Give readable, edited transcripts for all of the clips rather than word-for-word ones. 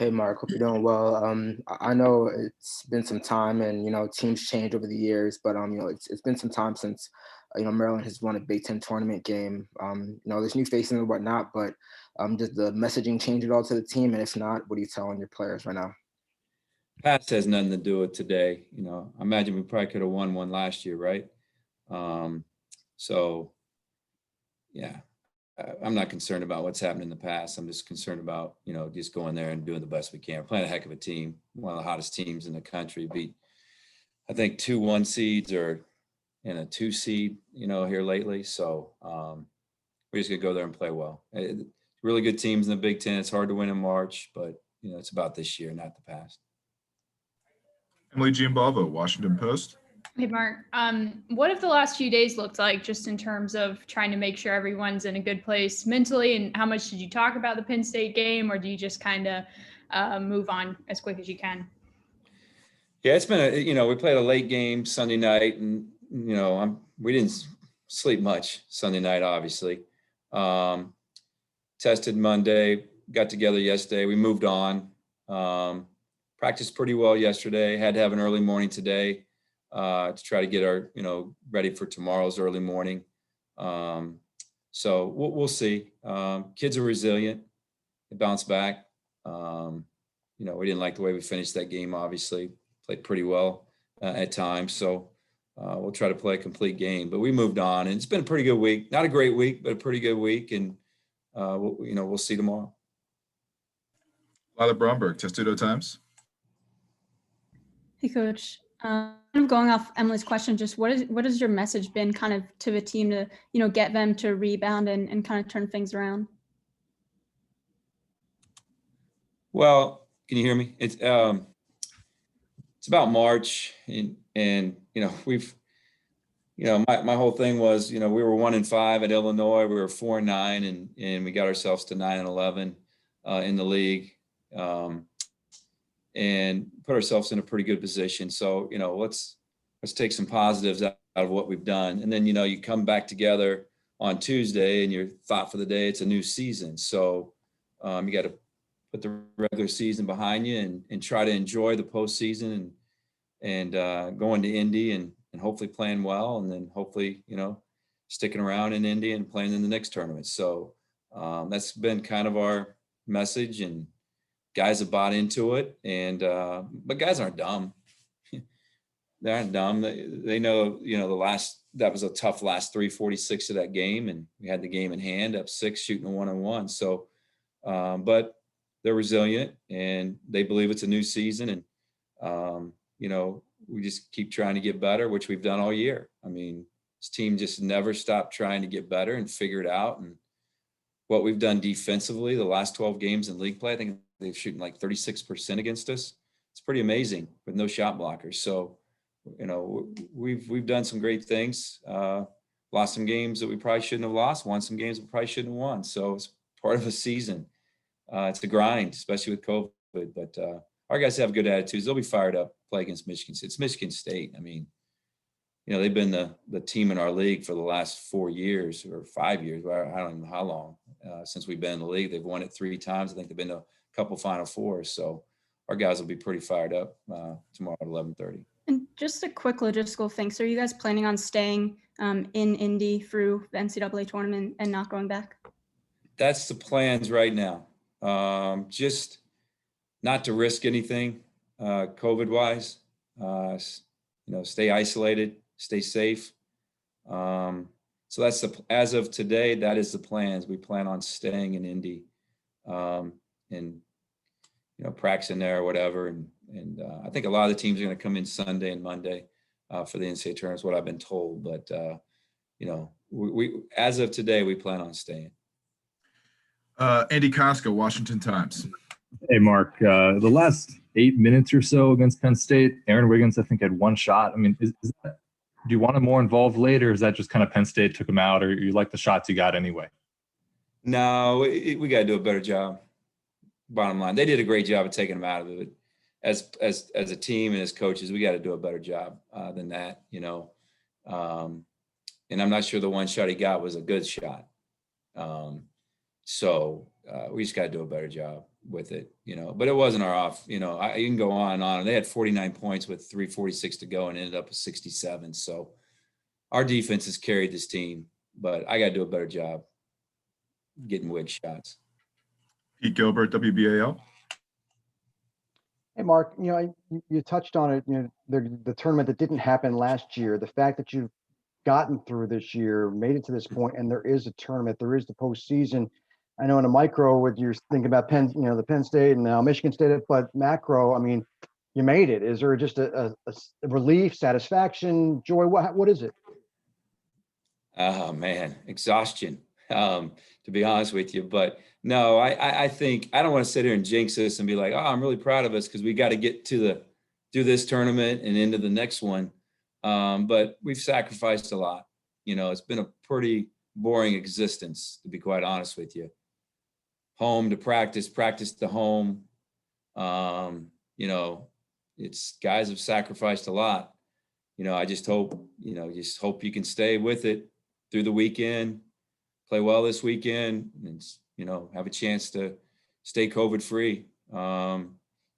Hey Mark, hope you're doing well. I know it's been some time, and teams change over the years, but it's been some time since Maryland has won a Big Ten tournament game. There's new faces and whatnot, but does the messaging change at all to the team? And if not, what are you telling your players right now? Past has nothing to do with today. I imagine we probably could have won one last year, right? So, yeah, I'm not concerned about what's happened in the past. I'm just concerned about, just going there and doing the best we can. We're playing a heck of a team, one of the hottest teams in the country. Beat, I think, 2 1 seeds or in a 2 seed, here lately. So we're just gonna go there and play well. Really good teams in the Big Ten. It's hard to win in March, but it's about this year, not the past. Emily Giambalvo, Washington Post. Hey, Mark. What have the last few days looked like just in terms of trying to make sure everyone's in a good place mentally? And how much did you talk about the Penn State game, or do you just kind of move on as quick as you can? Yeah, it's been we played a late game Sunday night, and we didn't sleep much Sunday night, obviously. Tested Monday, got together yesterday. We moved on. Practiced pretty well yesterday. Had to have an early morning today to try to get our, ready for tomorrow's early morning. So we'll see. Kids are resilient. They bounce back. We didn't like the way we finished that game, obviously. Played pretty well at times. So we'll try to play a complete game. But we moved on, and it's been a pretty good week. Not a great week, but a pretty good week. And, we'll see tomorrow. Lila Bromberg, Testudo Times. Hey, Coach. Kind of going off Emily's question, just what has your message been kind of to the team to, get them to rebound and kind of turn things around? Well, can you hear me? It's about March, and we've, my whole thing was, we were 1-5 at Illinois, we were 4-9, and we got ourselves to 9-11 in the league. And put ourselves in a pretty good position. So, let's take some positives out of what we've done. And then, you come back together on Tuesday and your thought for the day, it's a new season. So you got to put the regular season behind you and try to enjoy the postseason and going to Indy and hopefully playing well. And then hopefully, sticking around in Indy and playing in the next tournament. So that's been kind of our message, and guys have bought into it, and but guys aren't dumb. They aren't dumb. They know, that was a tough last 3:46 of that game, and we had the game in hand, up 6, shooting a 1-on-1. So, but they're resilient, and they believe it's a new season, and we just keep trying to get better, which we've done all year. I mean, this team just never stopped trying to get better and figure it out. And what we've done defensively, the last 12 games in league play, I think they're shooting like 36% against us. It's pretty amazing with no shot blockers. So, we've done some great things. Lost some games that we probably shouldn't have lost. Won some games we probably shouldn't have won. So it's part of a season. It's a grind, especially with COVID. But our guys have good attitudes. They'll be fired up. Play against Michigan State. It's Michigan State. I mean, they've been the team in our league for the last 4 years or 5 years. I don't even know how long since we've been in the league. They've won it 3 times. I think they've been to a couple Final Fours. So our guys will be pretty fired up tomorrow at 11:30. And just a quick logistical thing. So are you guys planning on staying in Indy through the NCAA tournament and not going back? That's the plans right now. Just not to risk anything COVID-wise. Stay isolated, stay safe. So that's as of today, that is the plans. We plan on staying in Indy and practicing there or whatever. And I think a lot of the teams are going to come in Sunday and Monday for the NCAA tournament, is what I've been told. But we as of today, we plan on staying. Andy Koska, Washington Times. Hey, Mark. The last 8 minutes or so against Penn State, Aaron Wiggins, I think, had 1 shot. I mean, is that, do you want him more involved later? Or is that just kind of Penn State took him out, or you like the shots you got anyway? No, we got to do a better job. Bottom line, they did a great job of taking him out of it. As a team and as coaches, we got to do a better job than that, and I'm not sure the 1 shot he got was a good shot. So we just got to do a better job. with it, but it wasn't our off, you can go on and on. They had 49 points with 3:46 to go and ended up with 67. So our defense has carried this team, but I got to do a better job getting Wiggs shots. Pete Gilbert, WBAL. Hey, Mark, you touched on it, the tournament that didn't happen last year, the fact that you've gotten through this year, made it to this point, and there is a tournament, there is the postseason. I know in a micro, with you're thinking about Penn, the Penn State and now Michigan State, but macro, I mean, you made it. Is there just a relief, satisfaction, joy? What is it? Oh man, exhaustion, to be honest with you. But no, I think I don't want to sit here and jinx this and be like, oh, I'm really proud of us because we got to get do this tournament and into the next one. But we've sacrificed a lot. It's been a pretty boring existence, to be quite honest with you. Home to practice to home. It's guys have sacrificed a lot. I just hope you can stay with it through the weekend, play well this weekend, and have a chance to stay COVID free.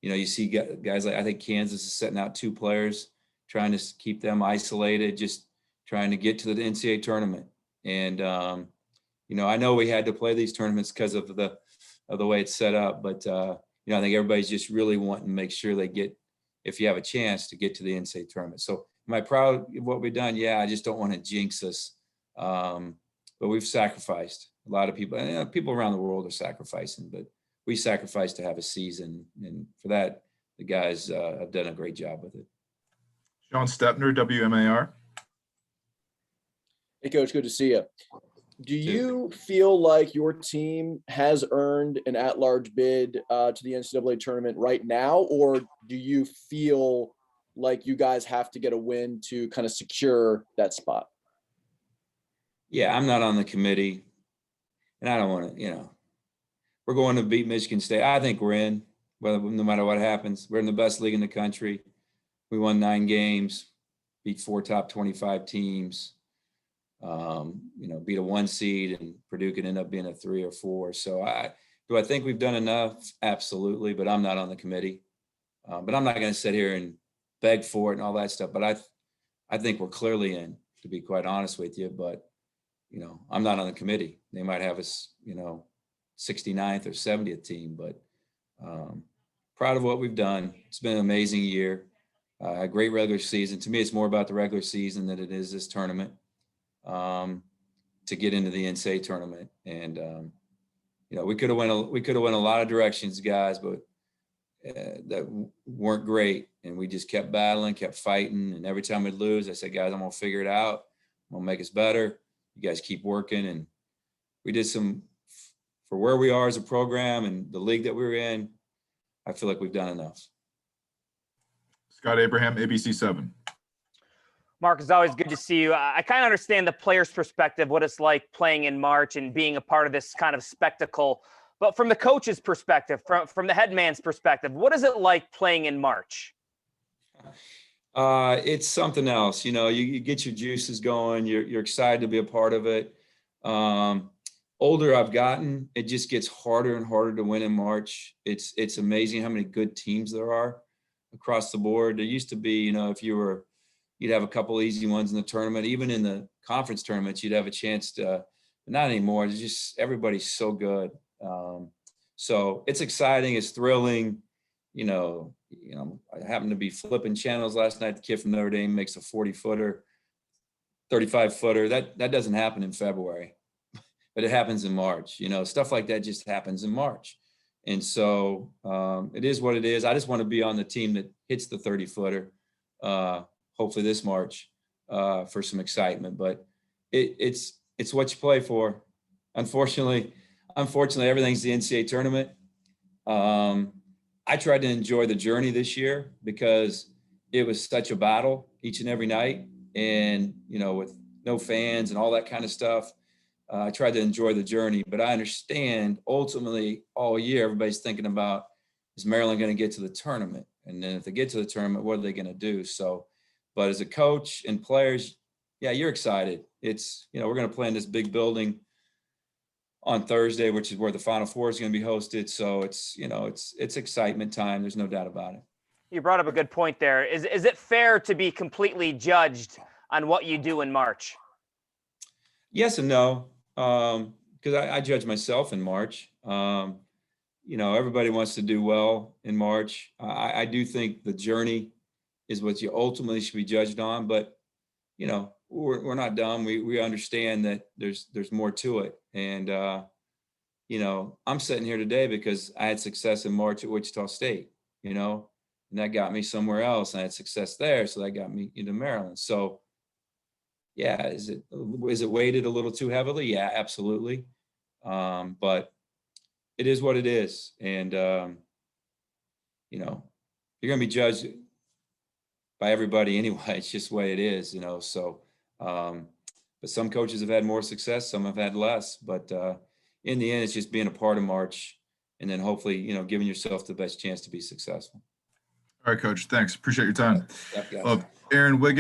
You see guys like, I think Kansas is setting out 2 players, trying to keep them isolated, just trying to get to the NCAA tournament. And I know we had to play these tournaments because of the way it's set up, but I think everybody's just really wanting to make sure they get, if you have a chance to get to the NCAA tournament. So am I proud of what we've done? Yeah, I just don't want to jinx us. But we've sacrificed. A lot of people, and people around the world are sacrificing, but we sacrificed to have a season. And for that, the guys have done a great job with it. Sean Stepner, WMAR. Hey, Coach, good to see you. Do you feel like your team has earned an at-large bid to the NCAA tournament right now, or do you feel like you guys have to get a win to kind of secure that spot? Yeah, I'm not on the committee, and I don't want to, we're going to beat Michigan State. I think we're in, no matter what happens. We're in the best league in the country. We won 9 games, beat 4 top 25 teams. Beat a 1 seed, and Purdue could end up being a 3 or 4. So do I think we've done enough? Absolutely, but I'm not on the committee. But I'm not going to sit here and beg for it and all that stuff. But I think we're clearly in, to be quite honest with you. But I'm not on the committee. They might have us, 69th or 70th team. But proud of what we've done. It's been an amazing year. A great regular season. To me, it's more about the regular season than it is this tournament. To get into the NCAA tournament, and we could have went a lot of directions, guys, but that weren't great, and we just kept battling, kept fighting, and every time we'd lose, I said, guys, I'm gonna figure it out. I'm gonna make us better. You guys keep working, and we did some for where we are as a program and the league that we were in. I feel like we've done enough. Scott Abraham, ABC7. Mark, it's always good to see you. I kind of understand the player's perspective, what it's like playing in March and being a part of this kind of spectacle. But from the coach's perspective, from the head man's perspective, what is it like playing in March? It's something else. You get your juices going. You're excited to be a part of it. Older I've gotten, it just gets harder and harder to win in March. It's amazing how many good teams there are across the board. There used to be, if you'd have a couple easy ones in the tournament. Even in the conference tournaments, you'd have a chance to, but not anymore. It's just, everybody's so good. So it's exciting. It's thrilling. I happened to be flipping channels last night. The kid from Notre Dame makes a 40-footer, 35-footer. That doesn't happen in February, but it happens in March. Stuff like that just happens in March. And so it is what it is. I just want to be on the team that hits the 30-footer. Hopefully this March for some excitement, but it's what you play for. Unfortunately, everything's the NCAA tournament. I tried to enjoy the journey this year because it was such a battle each and every night, and with no fans and all that kind of stuff. I tried to enjoy the journey, but I understand ultimately all year everybody's thinking about, is Maryland going to get to the tournament? And then if they get to the tournament, what are they going to do? So. But as a coach and players, yeah, you're excited. It's, we're going to play in this big building. on Thursday, which is where the Final Four is going to be hosted. So it's, you know, it's excitement time. There's no doubt about it. You brought up a good point there. Is it fair to be completely judged on what you do in March? Yes and no, because I judge myself in March. You know, everybody wants to do well in March. I do think the journey is what you ultimately should be judged on, but you know, we're not dumb. We understand that there's more to it. And you know, I'm sitting here today because I had success in March at Wichita State, you know, and that got me somewhere else. I had success there, so that got me into Maryland. So yeah, is it weighted a little too heavily? Yeah, absolutely. But it is what it is. And you know, you're gonna be judged by everybody anyway. It's just the way it is, you know. So but some coaches have had more success, some have had less. But in the end, it's just being a part of March and then hopefully, you know, giving yourself the best chance to be successful. All right, Coach. Thanks. Appreciate your time. Yep, guys. Aaron Wiggins.